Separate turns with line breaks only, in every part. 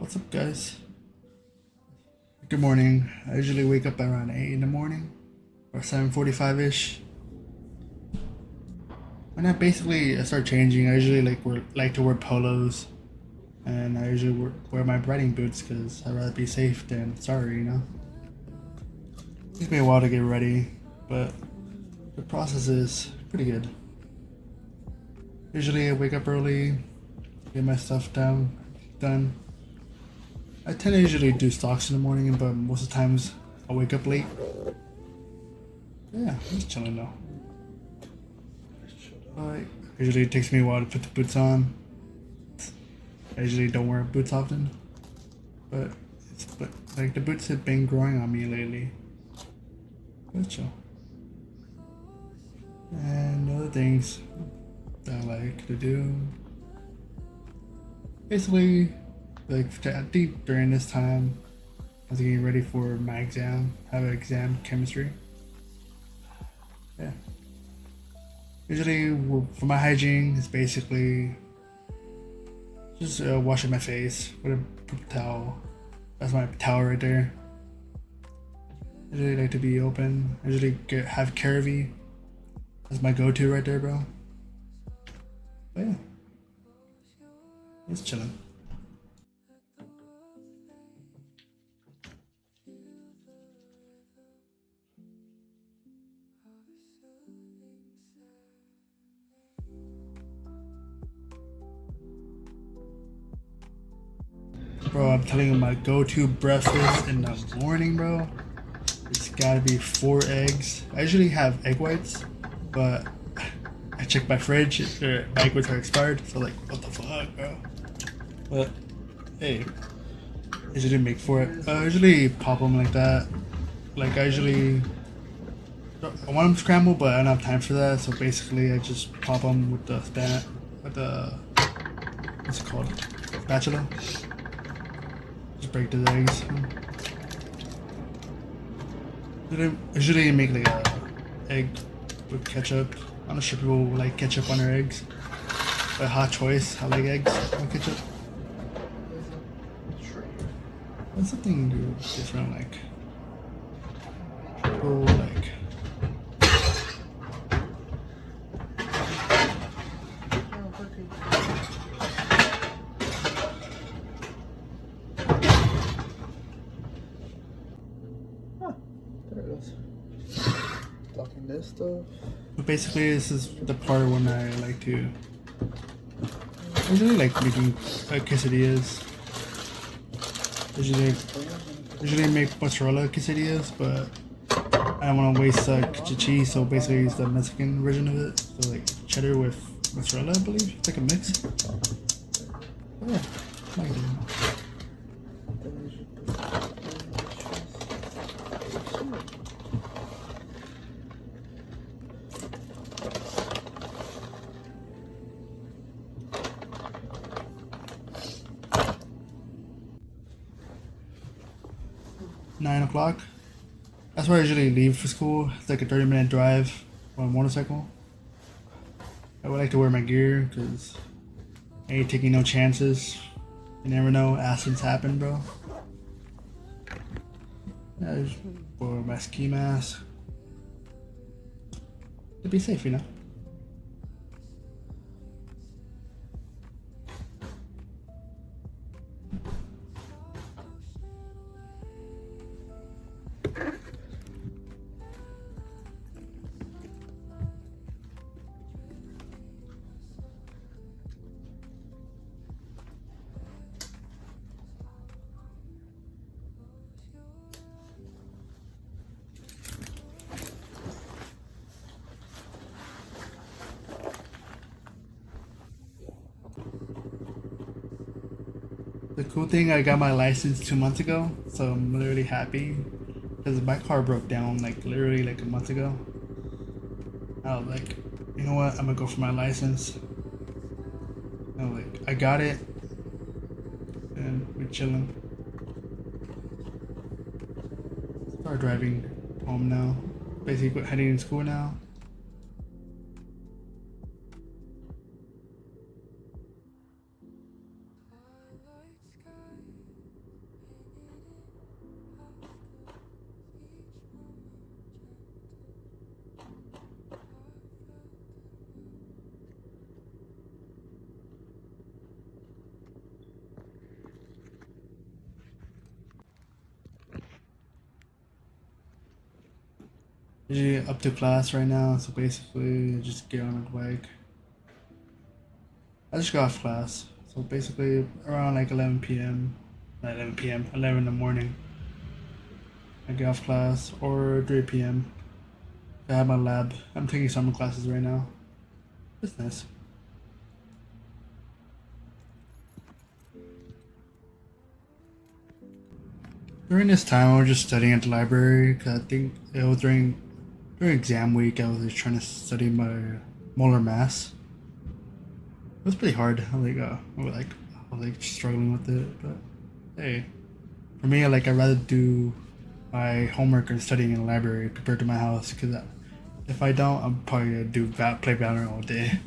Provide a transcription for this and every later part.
What's up, guys? Good morning. I usually wake up around 8 in the morning or 7:45 ish. And then basically I start changing. I usually like to wear polos, and I usually wear my riding boots because I'd rather be safe than sorry. It takes me a while to get ready, but the process is pretty good. Usually I wake up early, get my stuff done. I tend to usually do stocks in the morning, but most of the times I wake up late. Yeah, I'm just chilling though. Usually it takes me a while to put the boots on. I usually don't wear boots often, but like the boots have been growing on me lately. But chill. And other things that I like to do. Basically, like I think during this time, I was getting ready for my exam. I have an exam chemistry. Yeah. Usually, for my hygiene, it's basically just washing my face with a paper towel. That's my towel right there. I usually like to be open. I usually have CeraVe. That's my go-to right there, bro. But yeah, just chilling. Bro, I'm telling you, my go-to breakfast in the morning, bro. It's gotta be 4 eggs. I usually have egg whites, but I check my fridge. My egg whites are expired, so like, what the fuck, bro? But hey, I usually make for it. I usually pop them like that. Like I usually, I want them scrambled, but I don't have time for that. So basically, I just pop them with the what's it called, spatula. Just break the eggs. Usually make like a egg with ketchup. I'm not sure people like ketchup on their eggs, but hot choice. I like eggs with ketchup. That's something different, like people like.
There it is. Talking this stuff.
But basically, this is the part when I like to. I usually like making quesadillas. Usually, usually make mozzarella quesadillas, but I don't want to waste cheese, so basically use the Mexican version of it. So like cheddar with mozzarella, I believe. It's like a mix. But yeah, I like it.
Then you should put cheese.
9 o'clock. That's where I usually leave for school. It's like a 30-minute drive on a motorcycle. I would like to wear my gear because I ain't taking no chances. You never know, accidents happen, bro. Yeah, I just wear my ski mask to be safe. The cool thing, I got my license 2 months ago, so I'm literally happy because my car broke down like literally like a month ago. I was like, you know what? I'm gonna go for my license. I got it, and we're chilling. Start driving home now. Basically, heading to school now. Usually up to class right now, so basically just get on the bike. I just got off class, so basically around like 11 p.m. Not 11 p.m. 11 in the morning. I get off class, or 3 p.m. I have my lab. I'm taking summer classes right now. It's nice. During this time, I was just studying at the library because I think it was during exam week. I was just trying to study my molar mass. It was pretty hard. I was like struggling with it, but hey, for me, like I'd rather do my homework and studying in the library compared to my house because if I don't, I'm probably gonna play Valorant all day.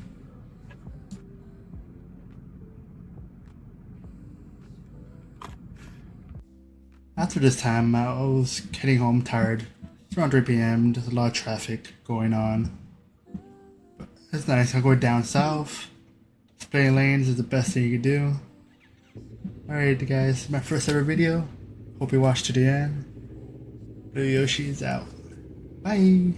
After this time, I was heading home tired. It's around 3 p.m. There's a lot of traffic going on. But it's nice. I'm going down south. Splitting lanes is the best thing you can do. Alright, guys, my first ever video. Hope you watched to the end. Blue Yoshi is out. Bye.